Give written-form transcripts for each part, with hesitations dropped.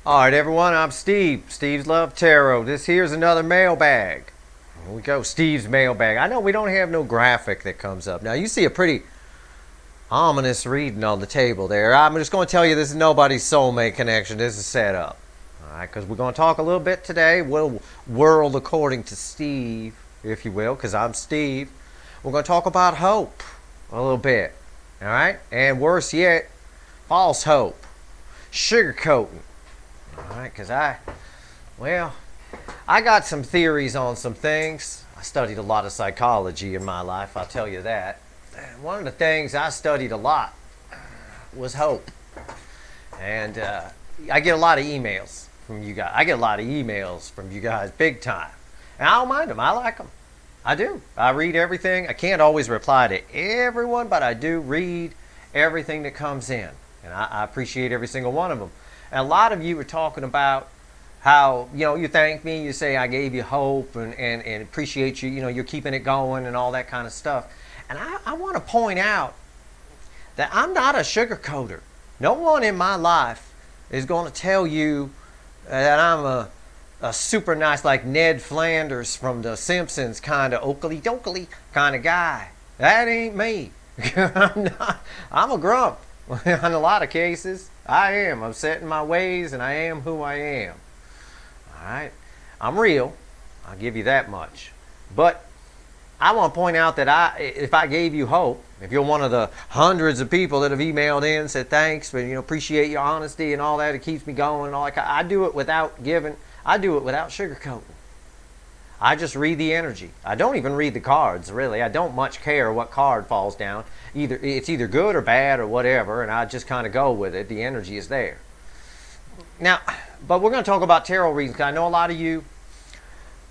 Alright everyone, I'm Steve. Steve's Love Tarot. This here's another mailbag. Here we go, Steve's mailbag. I know we don't have no graphic that comes up. Now you see a pretty ominous reading on the table there. I'm just going to tell you this is nobody's soulmate connection. This is set up. Alright, because we're going to talk a little bit today. World according to Steve, if you will, because I'm Steve. We're going to talk about hope a little bit. Alright? And worse yet, false hope. Sugarcoating. Alright, because I got some theories on some things. I studied a lot of psychology in my life, I'll tell you that. One of the things I studied a lot was hope. And I get a lot of emails from you guys. I get a lot of emails from you guys, big time. And I don't mind them, I like them. I do. I read everything. I can't always reply to everyone, but I do read everything that comes in. And I appreciate every single one of them. And a lot of you were talking about how, you thank me, you say I gave you hope and appreciate you, you're keeping it going and all that kind of stuff. And I want to point out that I'm not a sugarcoater. No one in my life is going to tell you that I'm a super nice, like Ned Flanders from The Simpsons kind of oakley dokley kind of guy. That ain't me. I'm a grump. In a lot of cases, I am. I'm set in my ways, and I am who I am. Alright? I'm real. I'll give you that much. But I want to point out that if I gave you hope, if you're one of the hundreds of people that have emailed in, said thanks, but appreciate your honesty and all that, it keeps me going and all that. I do it without sugarcoating. I just read the energy. I don't even read the cards, really. I don't much care what card falls down. It's either good or bad or whatever, and I just kind of go with it. The energy is there. Now, but we're going to talk about tarot readings, because I know a lot of you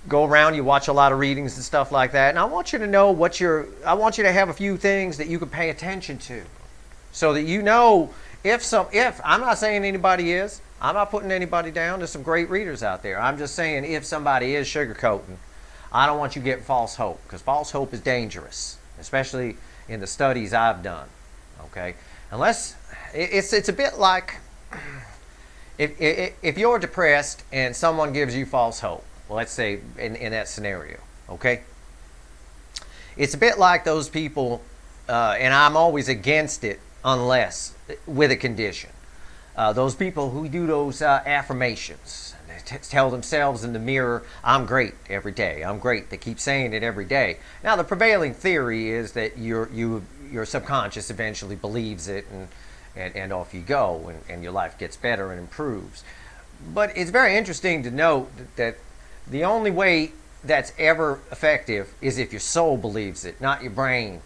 go around, you watch a lot of readings and stuff like that, and I want you to know I want you to have a few things that you can pay attention to, so that you know if I'm not saying anybody is, I'm not putting anybody down. There's some great readers out there. I'm just saying if somebody is sugarcoating, I don't want you getting false hope, because false hope is dangerous, especially in the studies I've done. Okay, unless it's a bit like if you're depressed and someone gives you false hope. Well, let's say in that scenario, okay, it's a bit like those people, and I'm always against it unless with a condition. Those people who do those affirmations, they tell themselves in the mirror, I'm great every day. I'm great. They keep saying it every day. Now, the prevailing theory is that your subconscious eventually believes it, and off you go, and your life gets better and improves. But it's very interesting to note that the only way that's ever effective is if your soul believes it, not your brain.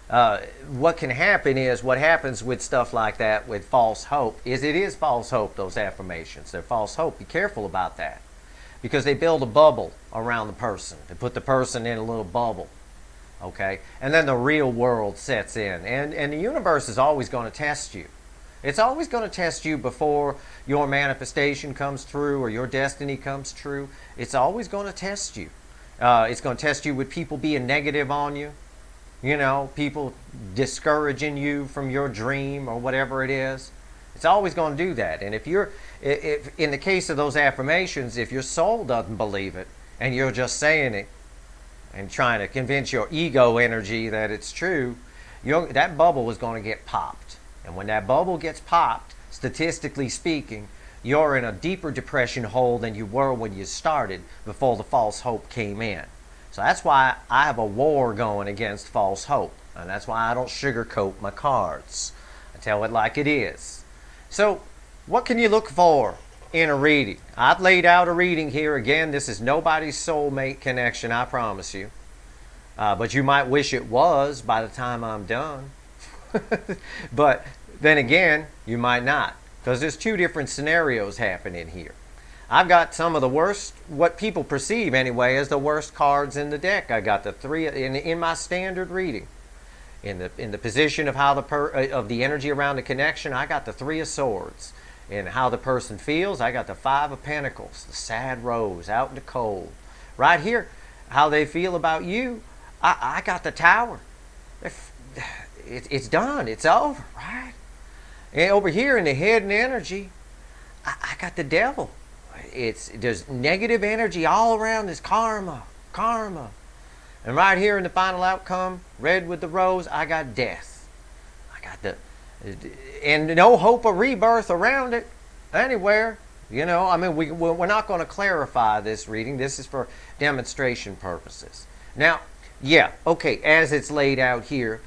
What can happen is, what happens with stuff like that, with false hope, is it is false hope, those affirmations. They're false hope. Be careful about that. Because they build a bubble around the person. They put the person in a little bubble. Okay? And then the real world sets in. And the universe is always going to test you. It's always going to test you before your manifestation comes through or your destiny comes true. It's always going to test you. It's going to test you with people being negative on you. People discouraging you from your dream or whatever it is. It's always going to do that. And if in the case of those affirmations, if your soul doesn't believe it and you're just saying it and trying to convince your ego energy that it's true, that bubble is going to get popped. And when that bubble gets popped, statistically speaking, you're in a deeper depression hole than you were when you started before the false hope came in. So that's why I have a war going against false hope. And that's why I don't sugarcoat my cards. I tell it like it is. So what can you look for in a reading? I've laid out a reading here. Again, this is nobody's soulmate connection, I promise you. But you might wish it was by the time I'm done. But then again, you might not. Because there's two different scenarios happening here. I've got some of the worst, what people perceive anyway, as the worst cards in the deck. I got the three in my standard reading. In the position of how of the energy around the connection, I got the Three of Swords. And how the person feels, I got the Five of Pentacles, the sad rose out in the cold. Right here, how they feel about you, I got the Tower. It's done. It's over, right? And over here in the hidden energy, I got the devil. There's negative energy all around this karma, karma. And right here in the final outcome, red with the rose, I got death. I got and no hope of rebirth around it anywhere. You know, I mean, we're not going to clarify this reading. This is for demonstration purposes. Now, yeah, okay, as it's laid out here,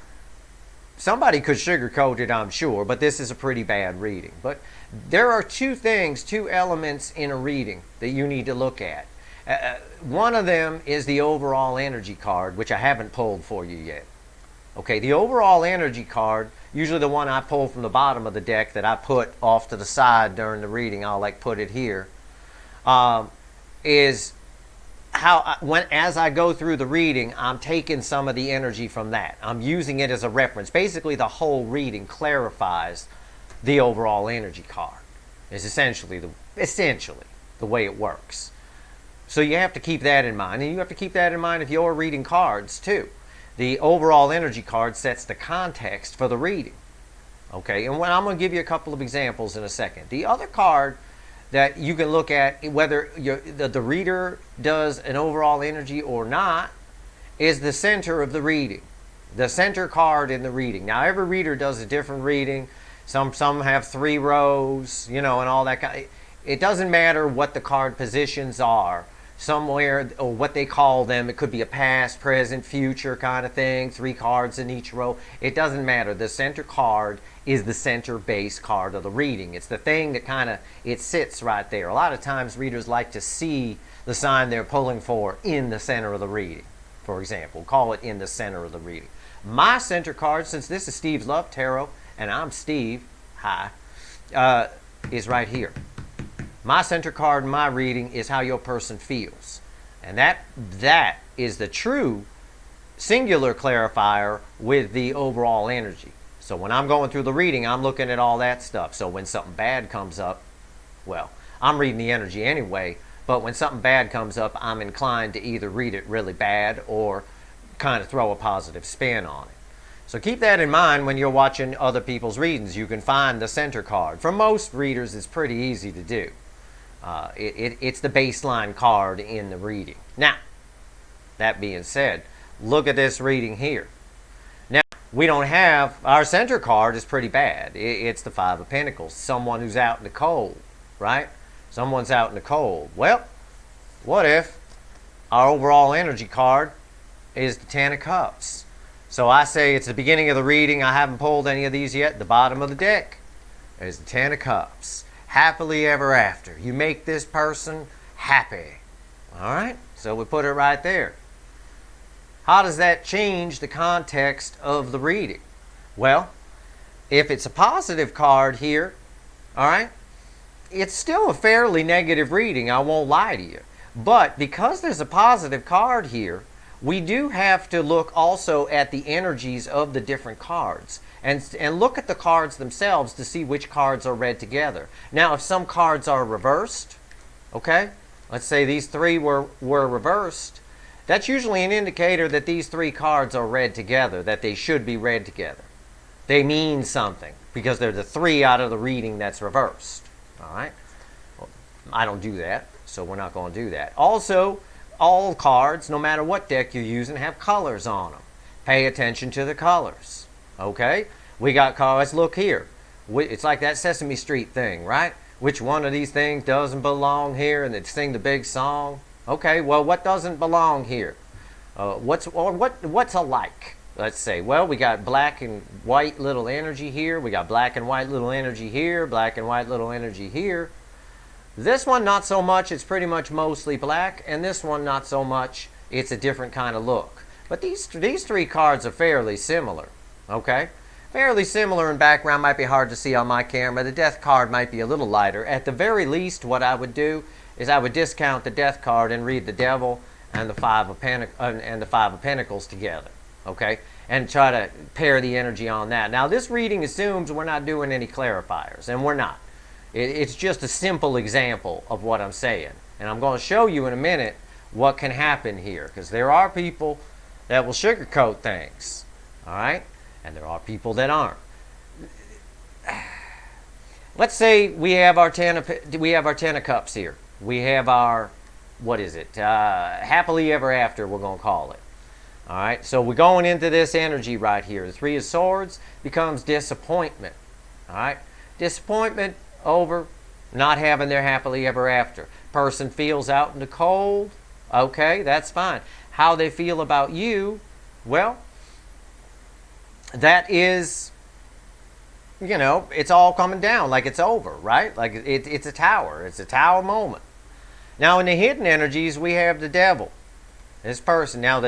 somebody could sugarcoat it, I'm sure, but this is a pretty bad reading. But there are two elements in a reading that you need to look at. One of them is the overall energy card, which I haven't pulled for you yet. Okay, the overall energy card, usually the one I pull from the bottom of the deck that I put off to the side during the reading, I'll put it here, is how as I go through the reading, I'm taking some of the energy from that. I'm using it as a reference. Basically, the whole reading clarifies the overall energy card. Is essentially the way it works. So you have to keep that in mind, and you have to keep that in mind if you're reading cards too. The overall energy card sets the context for the reading. Okay, and I'm going to give you a couple of examples in a second. The other card that you can look at, whether the reader does an overall energy or not, is the center of the reading. The center card in the reading. Now, every reader does a different reading. Some have 3 rows, you know, and all that kind. It doesn't matter what the card positions are. Somewhere, or what they call them, it could be a past, present, future kind of thing, 3 cards in each row. It doesn't matter. The center card is the center base card of the reading. It's the thing that it sits right there. A lot of times readers like to see the sign they're pulling for in the center of the reading. For example, call it in the center of the reading. My center card, since this is Steve's Love Tarot, and I'm Steve, hi, is right here. My center card in my reading is how your person feels. And that is the true singular clarifier with the overall energy. So when I'm going through the reading, I'm looking at all that stuff. So when something bad comes up, well, I'm reading the energy anyway, but when something bad comes up, I'm inclined to either read it really bad or kind of throw a positive spin on it. So keep that in mind when you're watching other people's readings. You can find the center card. For most readers, it's pretty easy to do. It's the baseline card in the reading. Now, that being said, look at this reading here. Now, we don't have, our center card is pretty bad. It's the 5 of Pentacles. Someone who's out in the cold, right? Someone's out in the cold. Well, what if our overall energy card is the 10 of Cups? So I say it's the beginning of the reading. I haven't pulled any of these yet. The bottom of the deck is the 10 of Cups. Happily ever after. You make this person happy. All right? So we put it right there. How does that change the context of the reading? Well, if it's a positive card here, all right, it's still a fairly negative reading, I won't lie to you. But because there's a positive card here, we do have to look also at the energies of the different cards and look at the cards themselves to see which cards are read together. Now, if some cards are reversed, okay, let's say these 3 were reversed, that's usually an indicator that these 3 cards are read together, that they should be read together. They mean something because they're the 3 out of the reading that's reversed. All right? Well, I don't do that, so we're not going to do that. Also, all cards, no matter what deck you're using, have colors on them. Pay attention to the colors. Okay? We got cards, look here. It's like that Sesame Street thing, right? Which one of these things doesn't belong here, and they sing the big song? Okay, well, what doesn't belong here? What's alike? Let's say, well, we got black and white little energy here. We got black and white little energy here. Black and white little energy here. This one, not so much. It's pretty much mostly black. And this one, not so much. It's a different kind of look. But these 3 cards are fairly similar. Okay? Fairly similar in background. Might be hard to see on my camera. The death card might be a little lighter. At the very least, what I would do is I would discount the death card and read the devil and the 5 of Pentacles together. Okay? And try to pair the energy on that. Now, this reading assumes we're not doing any clarifiers, and we're not. It's just a simple example of what I'm saying. And I'm going to show you in a minute what can happen here, because there are people that will sugarcoat things. All right? And there are people that aren't. let's say we have our ten of cups here. We have our, what is it? Happily ever after, we're going to call it. All right, so we're going into this energy right here. The Three of Swords becomes disappointment. All right, disappointment over not having their happily ever after. Person feels out in the cold. Okay, that's fine. How they feel about you, well, that is, you know, it's all coming down like it's over, right? Like it's a tower. It's a tower moment. Now in the hidden energies, we have the devil. This person, now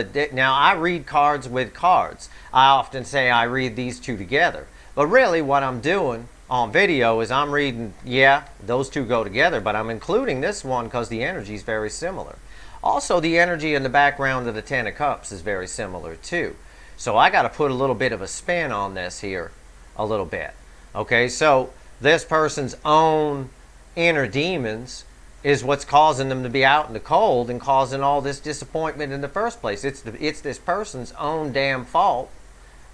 I read cards with cards. I often say I read these two together. But really what I'm doing on video is I'm reading, yeah, those two go together, but I'm including this one because the energy is very similar. Also, the energy in the background of the Ten of Cups is very similar too. So I got to put a little bit of a spin on this here, a little bit. Okay, so this person's own inner demons is what's causing them to be out in the cold and causing all this disappointment in the first place. It's this person's own damn fault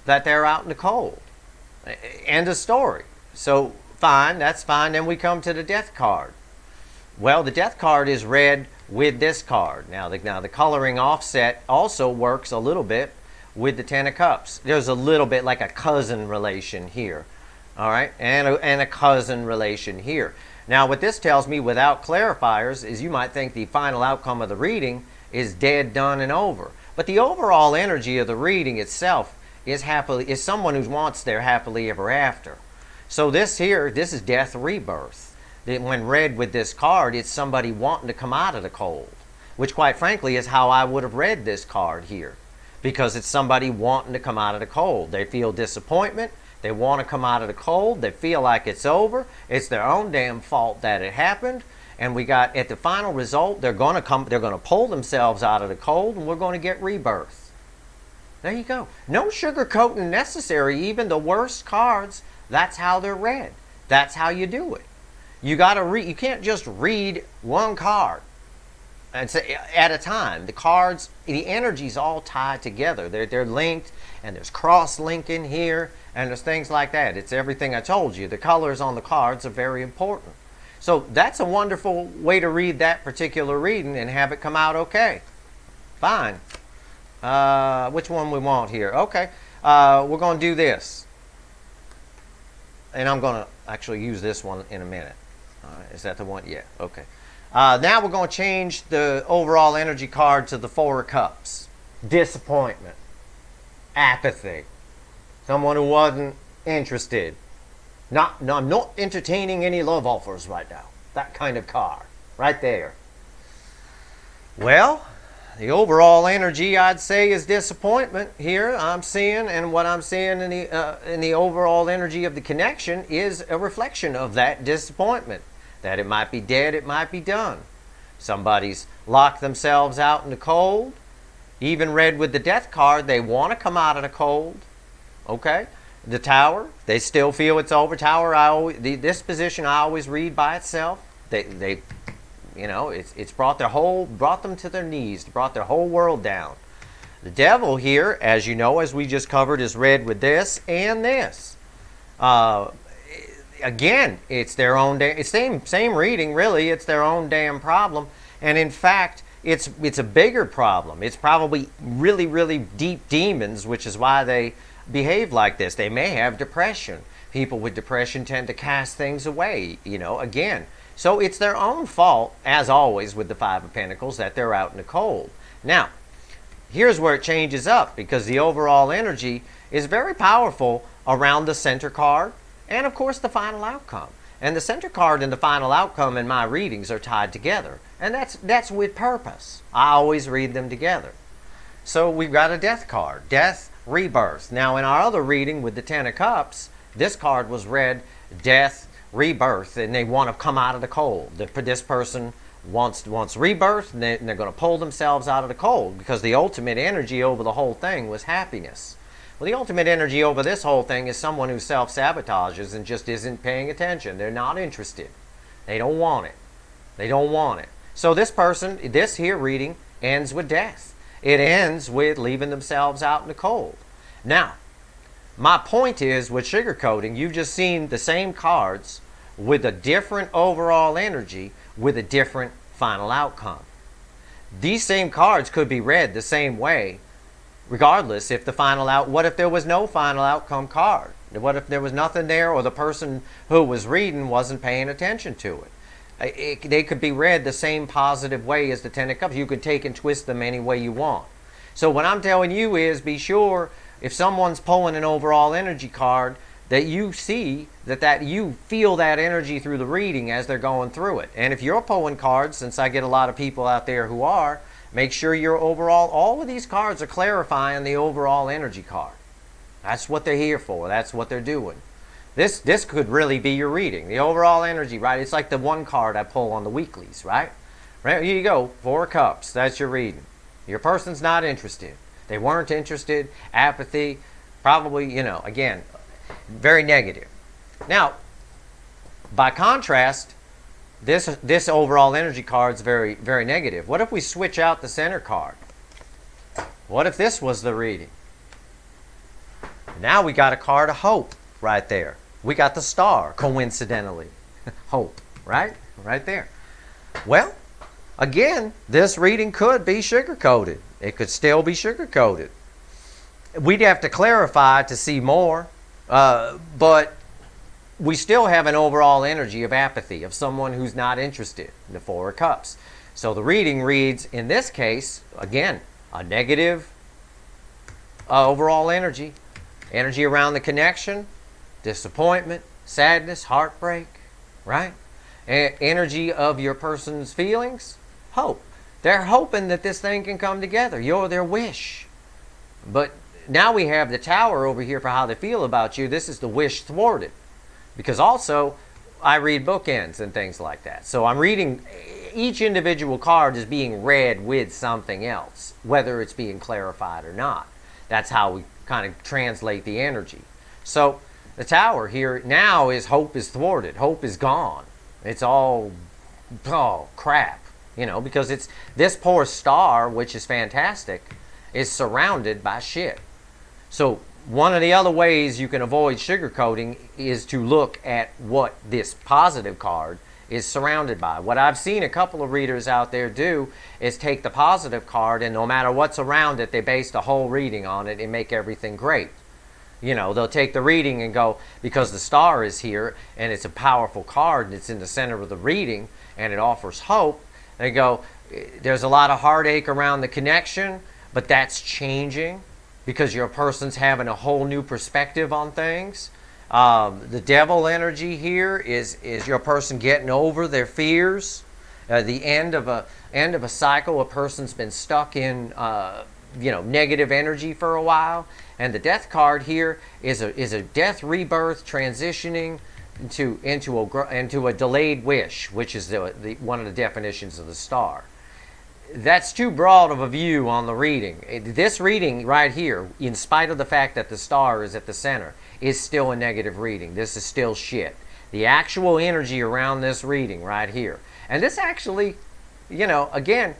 that they're out in the cold. End of story. So fine, that's fine. Then we come to the Death card. Well, the Death card is read with this card. Now the coloring offset also works a little bit with the Ten of Cups. There's a little bit like a cousin relation here. All right, and a cousin relation here. Now, what this tells me without clarifiers is you might think the final outcome of the reading is dead, done, and over. But the overall energy of the reading itself is someone who wants their happily ever after. So this is death rebirth. When read with this card, it's somebody wanting to come out of the cold, which quite frankly is how I would have read this card here, because it's somebody wanting to come out of the cold. They feel disappointment. They want to come out of the cold. They feel like it's over. It's their own damn fault that it happened. And we got, at the final result, they're going to pull themselves out of the cold, and we're going to get rebirth. There you go. No sugarcoating necessary. Even the worst cards, that's how they're read. That's how you do it. You got to read. You can't just read one card at a time. The cards, the energy's all tied together. They're linked, and there's cross-linking here. And there's things like that. It's everything I told you. The colors on the cards are very important. So that's a wonderful way to read that particular reading and have it come out okay. Fine. Which one we want here? Okay. We're going to do this. And I'm going to actually use this one in a minute. Is that the one? Yeah. Okay. Now we're going to change the overall energy card to the Four of Cups. Disappointment. Apathy. Someone who wasn't interested. No, I'm not entertaining any love offers right now. That kind of card. Right there. Well, the overall energy, I'd say, is disappointment here. I'm seeing, and what I'm seeing in the overall energy of the connection is a reflection of that disappointment. That it might be dead, it might be done. Somebody's locked themselves out in the cold. Even read with the Death card, they want to come out of the cold. Okay, the Tower, they still feel it's over. Tower, this position I always read by itself. They you know, it's brought them to their knees, brought their whole world down. The Devil here, as you know, as we just covered, is read with this and this. Again, it's their own same reading, really. It's their own damn problem, and in fact, it's a bigger problem. It's probably really, really deep demons, which is why they behave like this. They may have depression. People with depression tend to cast things away, you know, again. So it's their own fault, as always with the Five of Pentacles, that they're out in the cold. Now, here's where it changes up, because the overall energy is very powerful around the center card and, of course, the final outcome. And the center card and the final outcome in my readings are tied together. And that's with purpose. I always read them together. So we've got a Death card. Death, rebirth. Now, in our other reading with the Ten of Cups, this card was read death, rebirth, and they want to come out of the cold. This person wants rebirth, and they're going to pull themselves out of the cold, because the ultimate energy over the whole thing was happiness. Well, the ultimate energy over this whole thing is someone who self-sabotages and just isn't paying attention. They're not interested. They don't want it. They don't want it. So this person, this here reading, ends with death. It ends with leaving themselves out in the cold. Now, my point is, with sugarcoating, you've just seen the same cards with a different overall energy with a different final outcome. These same cards could be read the same way regardless if the what if there was no final outcome card? What if there was nothing there, or the person who was reading wasn't paying attention to it? They could be read the same positive way as the Ten of Cups. You could take and twist them any way you want. So what I'm telling you is, be sure if someone's pulling an overall energy card, that you see that you feel that energy through the reading as they're going through it. And if you're pulling cards, since I get a lot of people out there who are, make sure your overall, all of these cards are clarifying the overall energy card. That's what they're here for. That's what they're doing. This could really be your reading. The overall energy, right? It's like the one card I pull on the weeklies, right? Right, here you go, 4 of Cups. That's your reading. Your person's not interested. They weren't interested. Apathy, probably, again, very negative. Now, by contrast, this overall energy card is very, very negative. What if we switch out the center card? What if this was the reading? Now we got a card of hope right there. We got the star, coincidentally. Hope, right? Right there. Well, again, this reading could be sugar-coated. It could still be sugar-coated. We'd have to clarify to see more, but we still have an overall energy of apathy, of someone who's not interested, the 4 of Cups. So the reading reads, in this case, again, a negative overall energy. Energy around the connection, disappointment, sadness, heartbreak, right? Energy of your person's feelings, hope. They're hoping that this thing can come together. You're their wish. But now we have the Tower over here for how they feel about you. This is the wish thwarted. Because also, I read bookends and things like that. So I'm reading, each individual card is being read with something else, whether it's being clarified or not. That's how we kind of translate the energy. So the Tower here now is hope is thwarted. Hope is gone. It's all crap, because it's this poor star, which is fantastic, is surrounded by shit. So one of the other ways you can avoid sugarcoating is to look at what this positive card is surrounded by. What I've seen a couple of readers out there do is take the positive card, and no matter what's around it, they base the whole reading on it and make everything great. They'll take the reading and go, because the star is here and it's a powerful card and it's in the center of the reading and it offers hope, they go, there's a lot of heartache around the connection, but that's changing because your person's having a whole new perspective on things. The devil energy here is your person getting over their fears. The end of a cycle. A person's been stuck in negative energy for a while, and the death card here is a death rebirth transitioning into a delayed wish, which is one of the definitions of the star. That's too broad of a view on the reading. This reading right here, in spite of the fact that the star is at the center, is still a negative reading. This is still shit. The actual energy around this reading right here. And this actually, again,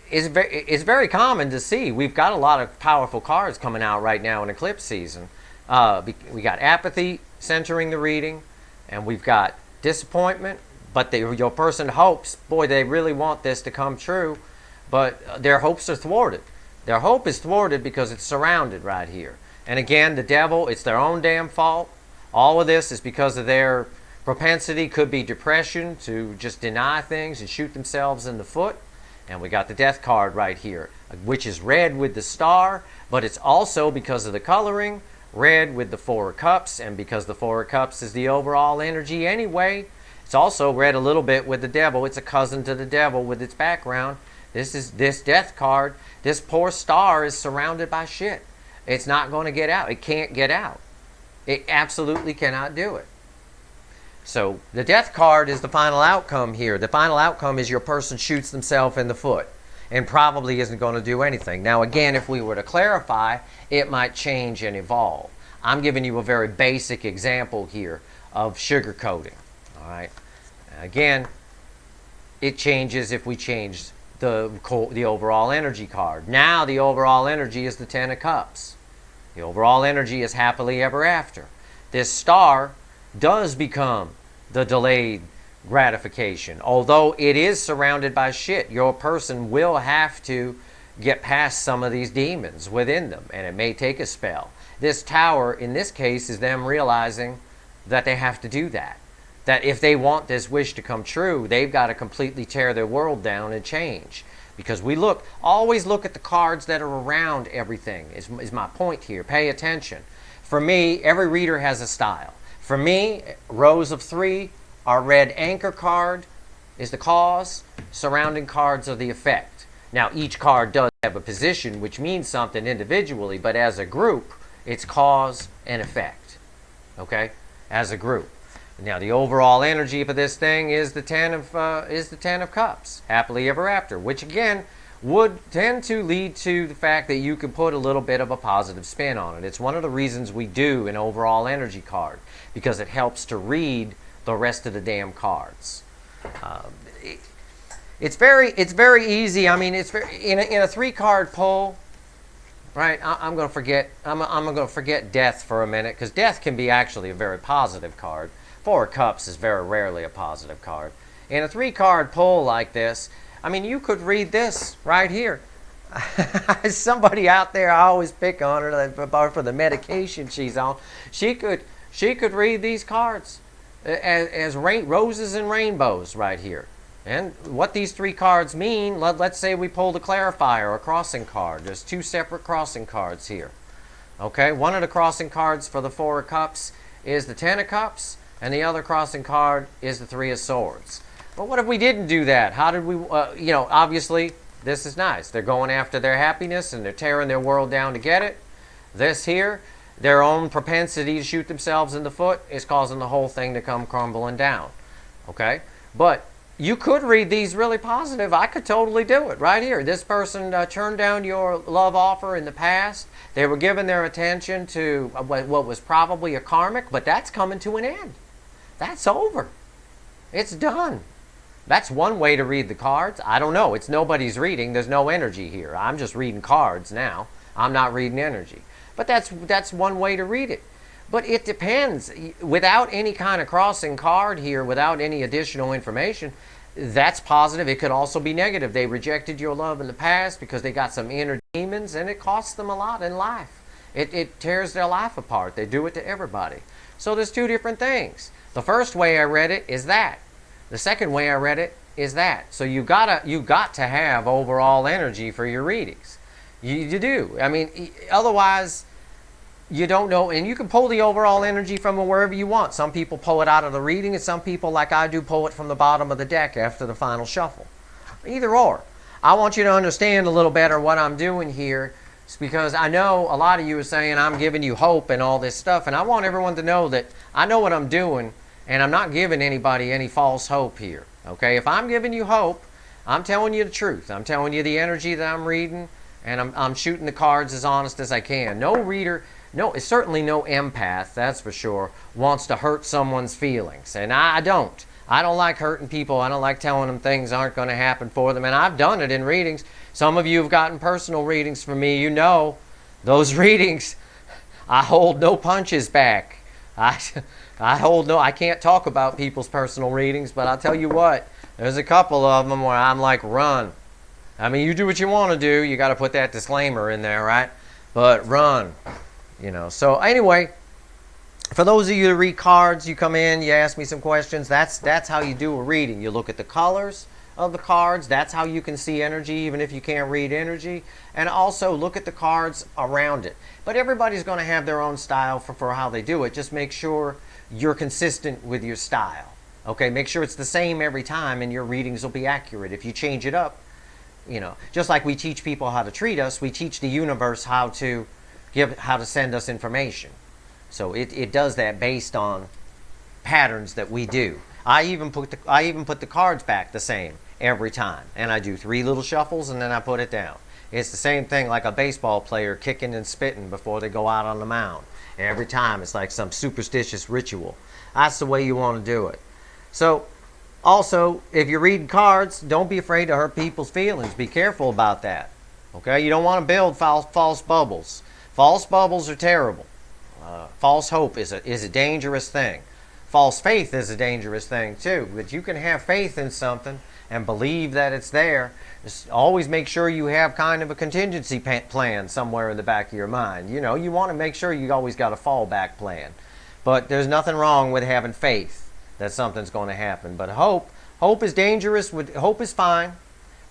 is very common to see. We've got a lot of powerful cards coming out right now in eclipse season. We got apathy centering the reading, and we've got disappointment. But your person hopes, boy, they really want this to come true, but their hopes are thwarted. Their hope is thwarted because it's surrounded right here. And again, the devil, it's their own damn fault. All of this is because of their propensity, could be depression, to just deny things and shoot themselves in the foot. And we got the death card right here, which is red with the star, but it's also, because of the coloring, red with the 4 of Cups, and because the 4 of Cups is the overall energy anyway, it's also red a little bit with the devil. It's a cousin to the devil with its background. This death card, this poor star is surrounded by shit. It's not going to get out. It can't get out. It absolutely cannot do it. So the death card is the final outcome here. The final outcome is your person shoots themselves in the foot and probably isn't going to do anything. Now again, if we were to clarify, it might change and evolve. I'm giving you a very basic example here of sugarcoating. All right. Again, it changes if we change the overall energy card. Now the overall energy is the 10 of Cups. The overall energy is happily ever after. This star does become the delayed gratification. Although it is surrounded by shit, your person will have to get past some of these demons within them, and it may take a spell. This tower, in this case, is them realizing that they have to do that. That if they want this wish to come true, they've got to completely tear their world down and change. Because we always look at the cards that are around everything, is my point here. Pay attention. For me, every reader has a style. For me, rows of 3 are red anchor card is the cause, surrounding cards are the effect. Now, each card does have a position, which means something individually, but as a group, it's cause and effect. Okay? As a group. Now, the overall energy for this thing is the 10 of Cups, happily ever after, which again would tend to lead to the fact that you can put a little bit of a positive spin on it. It's one of the reasons we do an overall energy card, because it helps to read the rest of the damn cards. It's very easy. I mean, it's in a 3-card pull. Right, I'm going to forget. I'm going to forget death for a minute, because death can be actually a very positive card. 4 of Cups is very rarely a positive card. In a 3-card pull like this, I mean, you could read this right here. Somebody out there, I always pick on her for the medication she's on. She could read these cards as roses and rainbows right here. And what these 3 cards mean, let's say we pulled a clarifier or a crossing card. There's 2 separate crossing cards here. Okay, one of the crossing cards for the 4 of Cups is the 10 of Cups, and the other crossing card is the 3 of Swords. But what if we didn't do that? How did we, obviously, this is nice. They're going after their happiness, and they're tearing their world down to get it. This here, their own propensity to shoot themselves in the foot is causing the whole thing to come crumbling down. Okay? But you could read these really positive. I could totally do it right here. This person turned down your love offer in the past. They were giving their attention to what was probably a karmic, but that's coming to an end. That's over. It's done. That's one way to read the cards. I don't know. It's nobody's reading. There's no energy here. I'm just reading cards now. I'm not reading energy. But that's one way to read it. But it depends. Without any kind of crossing card here, without any additional information, that's positive. It could also be negative. They rejected your love in the past because they got some inner demons, and it costs them a lot in life. It tears their life apart. They do it to everybody. So there's 2 different things. The first way I read it is that. The second way I read it is that. So you got to have overall energy for your readings. You do. I mean, otherwise you don't know, and you can pull the overall energy from wherever you want. Some people pull it out of the reading, and some people, like I do, pull it from the bottom of the deck after the final shuffle. Either or. I want you to understand a little better what I'm doing here, because I know a lot of you are saying I'm giving you hope and all this stuff, and I want everyone to know that I know what I'm doing, and I'm not giving anybody any false hope here. Okay? If I'm giving you hope, I'm telling you the truth. I'm telling you the energy that I'm reading, and I'm shooting the cards as honest as I can. No reader, certainly no empath, that's for sure, wants to hurt someone's feelings. And I don't. I don't like hurting people. I don't like telling them things aren't going to happen for them. And I've done it in readings. Some of you have gotten personal readings from me. You know, those readings, I hold no punches back. I can't talk about people's personal readings, but I'll tell you what, there's a couple of them where I'm like, run. I mean, you do what you want to do. You got to put that disclaimer in there, right? But run. So anyway, for those of you that read cards, you come in, you ask me some questions. That's how you do a reading. You look at the colors of the cards. That's how you can see energy, even if you can't read energy. And also look at the cards around it. But everybody's going to have their own style for how they do it. Just make sure you're consistent with your style. Okay, make sure it's the same every time, and your readings will be accurate. If you change it up, just like we teach people how to treat us, we teach the universe how to send us information. So it does that based on patterns that we do. I even put the cards back the same every time, and I do 3 little shuffles, and then I put it down. It's the same thing like a baseball player kicking and spitting before they go out on the mound. Every time it's like some superstitious ritual. That's the way you want to do it. So also, if you're reading cards, don't be afraid to hurt people's feelings. Be careful about that. Okay, you don't want to build false bubbles. False bubbles are terrible. False hope is a dangerous thing. false faith is a dangerous thing too. But you can have faith in something and believe that it's there. Just always make sure you have kind of a contingency plan somewhere in the back of your mind. You know, you want to make sure you always got a fallback plan. But there's nothing wrong with having faith that something's going to happen. But hope is dangerous. Hope is fine,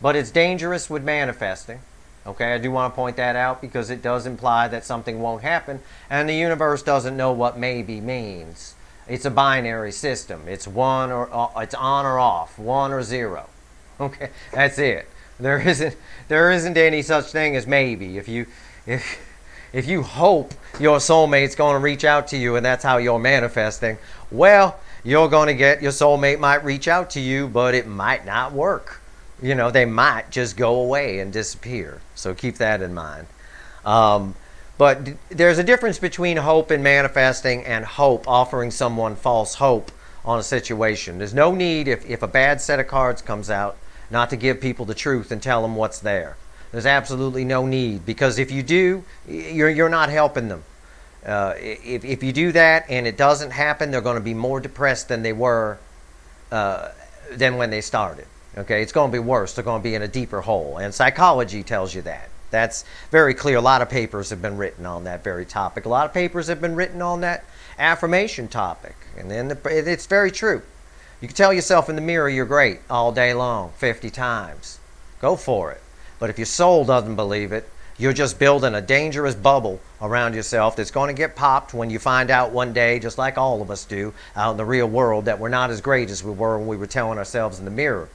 but it's dangerous with manifesting. Okay, I do want to point that out because it does imply that something won't happen, and the universe doesn't know what maybe means. It's a binary system. It's it's on or off, 1 or 0. Okay, that's it. There isn't any such thing as maybe. If you hope your soulmate's going to reach out to you and that's how you're manifesting, well, you're going to get your soulmate might reach out to you, but it might not work. You know, they might just go away and disappear. So keep that in mind. But there's a difference between hope and manifesting and hope, offering someone false hope on a situation. There's no need, if a bad set of cards comes out, not to give people the truth and tell them what's there. There's absolutely no need, because if you do, you're not helping them. If you do that and it doesn't happen, they're going to be more depressed than they were than when they started. Okay, it's going to be worse. They're going to be in a deeper hole. And psychology tells you that. That's very clear. A lot of papers have been written on that very topic. A lot of papers have been written on that affirmation topic. And then it's very true. You can tell yourself in the mirror you're great all day long, 50 times. Go for it. But if your soul doesn't believe it, you're just building a dangerous bubble around yourself that's going to get popped when you find out one day, just like all of us do out in the real world, that we're not as great as we were when we were telling ourselves in the mirror.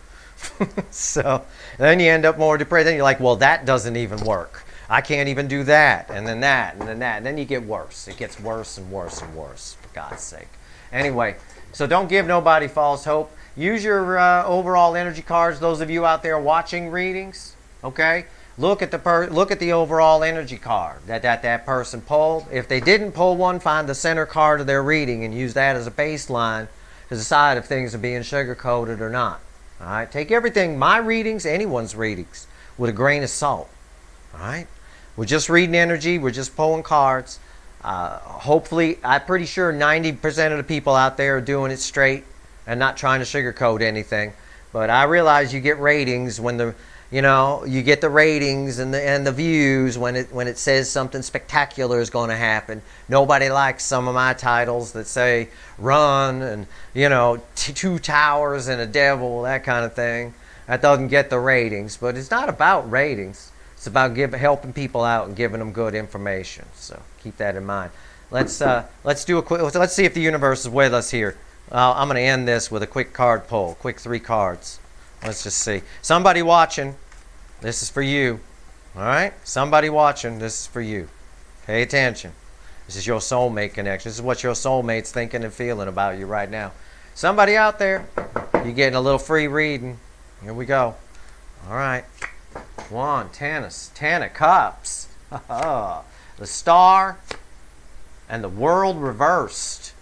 So then you end up more depressed. Then you're like, well, that doesn't even work. I can't even do that. And then that, and then that. And then you get worse. It gets worse and worse and worse, for God's sake. Anyway, so don't give nobody false hope. Use your overall energy cards. Those of you out there watching readings, okay? Look at the overall energy card that person pulled. If they didn't pull one, find the center card of their reading and use that as a baseline to decide if things are being sugar-coated or not. All right, take everything, my readings, anyone's readings, with a grain of salt. All right, we're just reading energy. We're just pulling cards. Hopefully, I'm pretty sure 90% of the people out there are doing it straight and not trying to sugarcoat anything. But I realize you get ratings when you get the ratings and the views when it says something spectacular is going to happen. Nobody likes some of my titles that say run and 2 towers and a devil, that kind of thing. That doesn't get the ratings, but it's not about ratings. It's about helping people out and giving them good information. So keep that in mind. Let's do a quick. Let's see if the universe is with us here. I'm going to end this with a quick card pull. Quick 3 cards. Let's just see. Somebody watching, this is for you. All right? Somebody watching, this is for you. Pay attention. This is your soulmate connection. This is what your soulmate's thinking and feeling about you right now. Somebody out there, you're getting a little free reading. Here we go. All right. 1, 10 of cups. The star and the world reversed.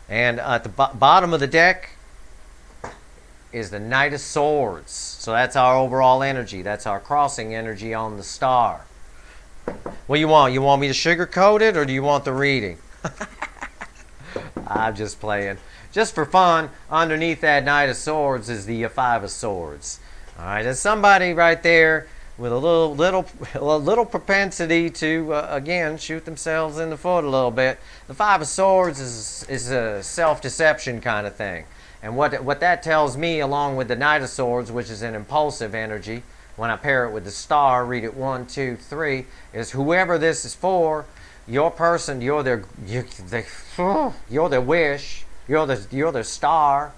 And at the bottom of the deck is the Knight of Swords. So that's our overall energy. That's our crossing energy on the star. What do you want? You want me to sugarcoat it, or do you want the reading? I'm just playing. Just for fun, underneath that Knight of Swords is the 5 of Swords. All right, there's somebody right there with a little propensity to again shoot themselves in the foot a little bit. The 5 of Swords is a self-deception kind of thing, and what that tells me, along with the Knight of Swords, which is an impulsive energy, when I pair it with the star, read it 1, 2, 3, is whoever this is for, your person, you're their wish, you're their star,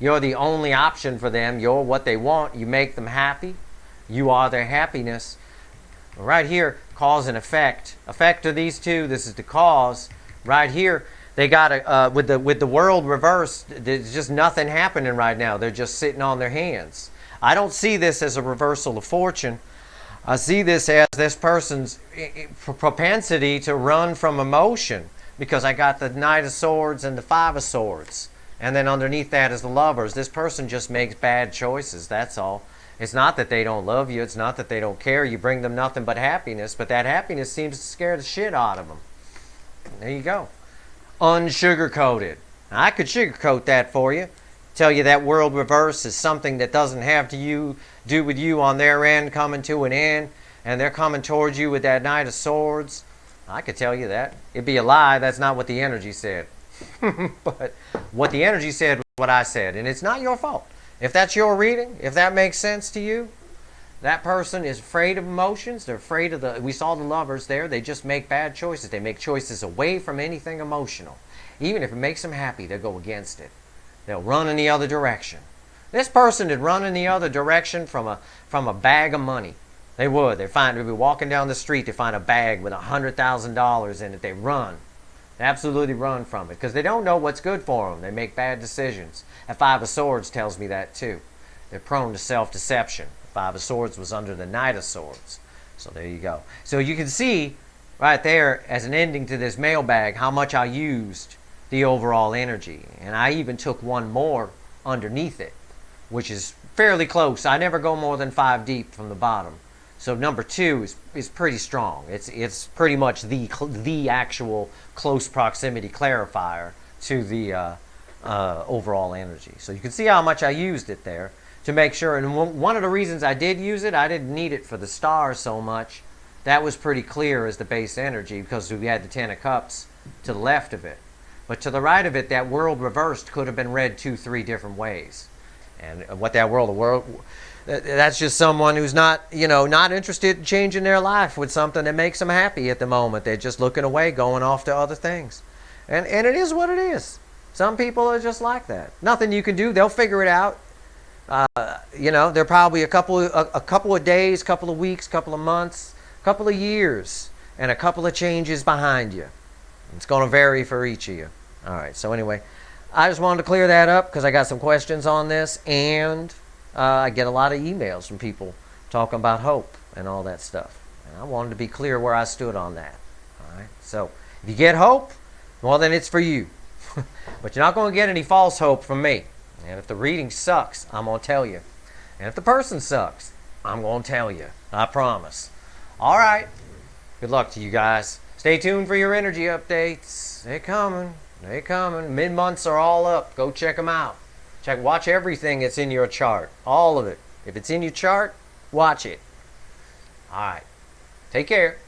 you're the only option for them, you're what they want, you make them happy, you are their happiness. Right here, cause and effect. Effect of these two, this is the cause. Right here, they got with the world reversed, there's just nothing happening right now. They're just sitting on their hands. I don't see this as a reversal of fortune. I see this as this person's propensity to run from emotion, because I got the Knight of Swords and the 5 of Swords. And then underneath that is the Lovers. This person just makes bad choices, that's all. It's not that they don't love you. It's not that they don't care. You bring them nothing but happiness, but that happiness seems to scare the shit out of them. There you go. unsugarcoated. I could sugarcoat that for you. Tell you that world reverse is something that doesn't have to do with you on their end coming to an end, and they're coming towards you with that Knight of Swords. I could tell you that. It'd be a lie. That's not what the energy said. But what the energy said was what I said, and it's not your fault. If that's your reading, if that makes sense to you, that person is afraid of emotions. They're afraid of we saw the Lovers there. They just make bad choices. They make choices away from anything emotional. Even if it makes them happy, they'll go against it. They'll run in the other direction. This person would run in the other direction from a bag of money. They would. They'd be walking down the street. They find a bag with $100,000 in it. They run. They absolutely run from it because they don't know what's good for them. They make bad decisions. That Five of Swords tells me that too. They're prone to self-deception. Five of Swords was under the Knight of Swords. So there you go. So you can see right there as an ending to this mailbag how much I used the overall energy. And I even took one more underneath it, which is fairly close. I never go more than 5 deep from the bottom. So number 2 is pretty strong. It's pretty much the actual close proximity clarifier to the overall energy. So you can see how much I used it there to make sure. And one of the reasons I did use it, I didn't need it for the stars so much. That was pretty clear as the base energy because we had the 10 of Cups to the left of it. But to the right of it, that world reversed could have been read 2-3 different ways. And what that world, that's just someone who's not interested in changing their life with something that makes them happy at the moment. They're just looking away, going off to other things. And it is what it is. Some people are just like that. Nothing you can do. They'll figure it out. They're probably a couple of days, couple of weeks, couple of months, couple of years, and a couple of changes behind you. It's going to vary for each of you. All right, so anyway, I just wanted to clear that up because I got some questions on this, and I get a lot of emails from people talking about hope and all that stuff. And I wanted to be clear where I stood on that. All right, so if you get hope, well, then it's for you. But you're not going to get any false hope from me. And if the reading sucks, I'm going to tell you. And if the person sucks, I'm going to tell you. I promise. All right. Good luck to you guys. Stay tuned for your energy updates. They're coming. They're coming. Mid-months are all up. Go check them out. Watch everything that's in your chart. All of it. If it's in your chart, watch it. All right. Take care.